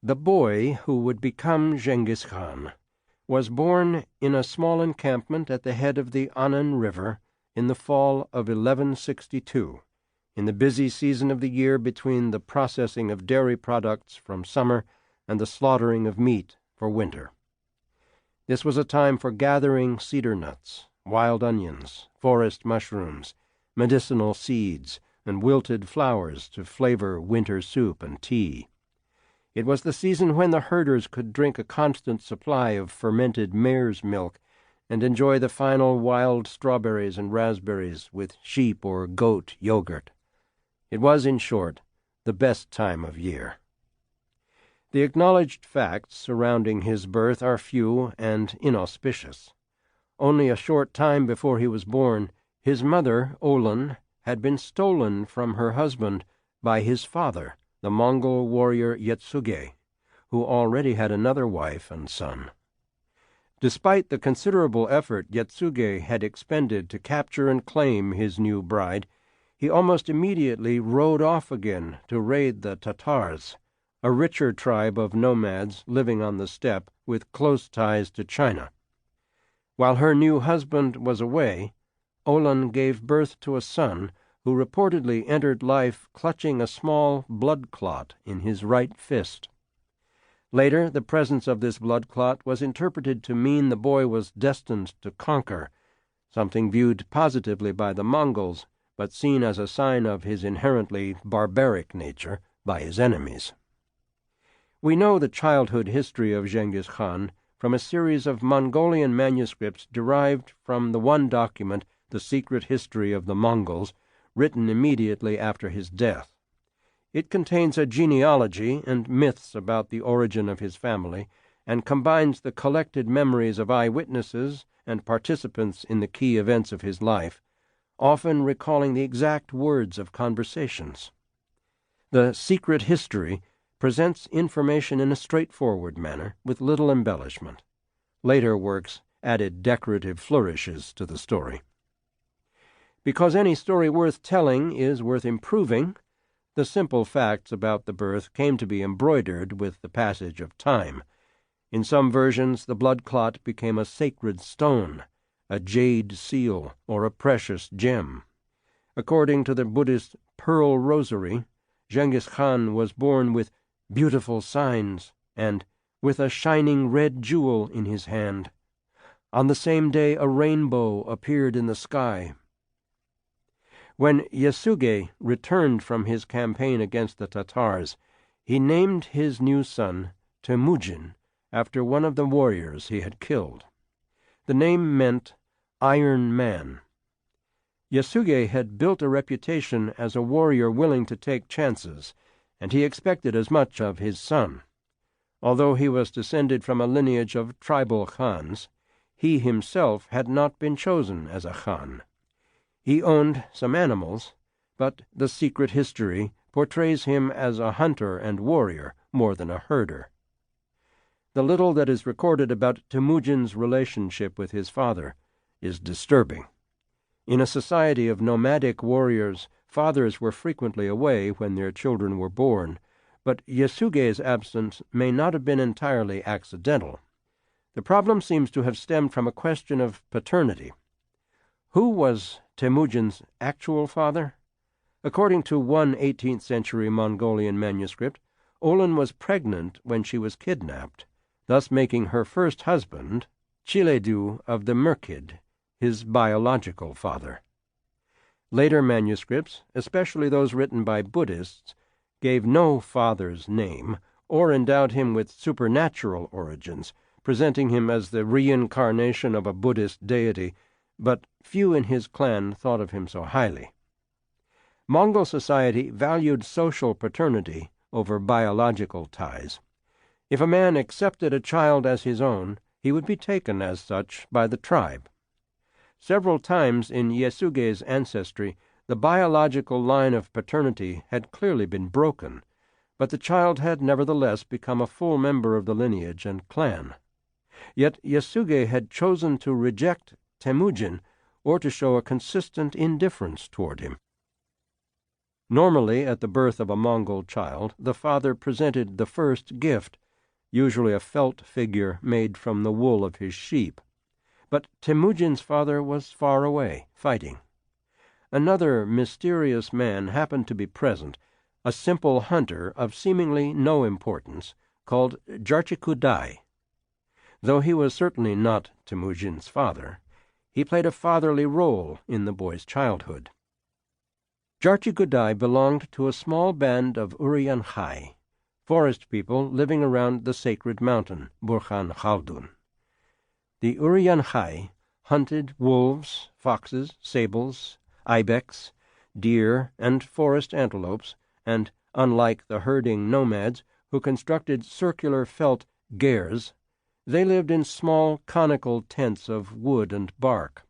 The boy who would become Genghis Khan was born in a small encampment at the head of the Annan River in the fall of 1162, in the busy season of the year between the processing of dairy products from summer and the slaughtering of meat for winter. This was a time for gathering cedar nuts, wild onions, forest mushrooms, medicinal seeds, and wilted flowers to flavor winter soup and tea. It was the season when the herders could drink a constant supply of fermented mare's milk and enjoy the final wild strawberries and raspberries with sheep or goat yogurt. It was, in short, the best time of year. The acknowledged facts surrounding his birth are few and inauspicious. Only a short time before he was born, his mother, Olin, had been stolen from her husband by his father, the Mongol warrior Yetsuge, who already had another wife and son. Despite the considerable effort Yetsuge had expended to capture and claim his new bride, he almost immediately rode off again to raid the Tatars, a richer tribe of nomads living on the steppe with close ties to China. While her new husband was away, Olin gave birth to a son who reportedly entered life clutching a small blood clot in his right fist. Later, the presence of this blood clot was interpreted to mean the boy was destined to conquer, something viewed positively by the Mongols, but seen as a sign of his inherently barbaric nature by his enemies. We know the childhood history of Genghis Khan from a series of Mongolian manuscripts derived from the one document, The Secret History of the Mongols, written immediately after his death. It contains a genealogy and myths about the origin of his family, and combines the collected memories of eyewitnesses and participants in the key events of his life, often recalling the exact words of conversations. The Secret History presents information in a straightforward manner, with little embellishment. Later works added decorative flourishes to the story. Because any story worth telling is worth improving, the simple facts about the birth came to be embroidered with the passage of time. In some versions, the blood clot became a sacred stone, a jade seal, or a precious gem. According to the Buddhist Pearl Rosary, Genghis Khan was born with beautiful signs and with a shining red jewel in his hand. On the same day a rainbow appeared in the sky. When Yetsuge returned from his campaign against the Tatars, he named his new son Temujin after one of the warriors he had killed. The name meant Iron Man. Yetsuge had built a reputation as a warrior willing to take chances, and he expected as much of his son. Although he was descended from a lineage of tribal khans, he himself had not been chosen as a khan. He owned some animals, but the Secret History portrays him as a hunter and warrior more than a herder. The little that is recorded about Temujin's relationship with his father is disturbing. In a society of nomadic warriors, fathers were frequently away when their children were born, but Yetsuge's absence may not have been entirely accidental. The problem seems to have stemmed from a question of paternity. Who was Temujin's actual father? According to one 18th-century Mongolian manuscript, Olin was pregnant when she was kidnapped, thus making her first husband Chiledu of the Merkid, his biological father. Later manuscripts, especially those written by Buddhists, gave no father's name or endowed him with supernatural origins, presenting him as the reincarnation of a Buddhist deity, but few in his clan thought of him so highly. Mongol society valued social paternity over biological ties. If a man accepted a child as his own, he would be taken as such by the tribe. Several times in Yetsuge's ancestry, the biological line of paternity had clearly been broken, but the child had nevertheless become a full member of the lineage and clan. Yet Yetsuge had chosen to reject Temujin or to show a consistent indifference toward him. Normally, at the birth of a Mongol child, the father presented the first gift, usually a felt figure made from the wool of his sheep. But Temujin's father was far away, fighting. Another mysterious man happened to be present, a simple hunter of seemingly no importance, called Jarchikudai. Though he was certainly not Temujin's father, he played a fatherly role in the boy's childhood. Jarchikudai belonged to a small band of Urianchai, forest people living around the sacred mountain, Burkhan Khaldun. The Urianchai hunted wolves, foxes, sables, ibex, deer, and forest antelopes, and, unlike the herding nomads who constructed circular felt gers, they lived in small conical tents of wood and bark.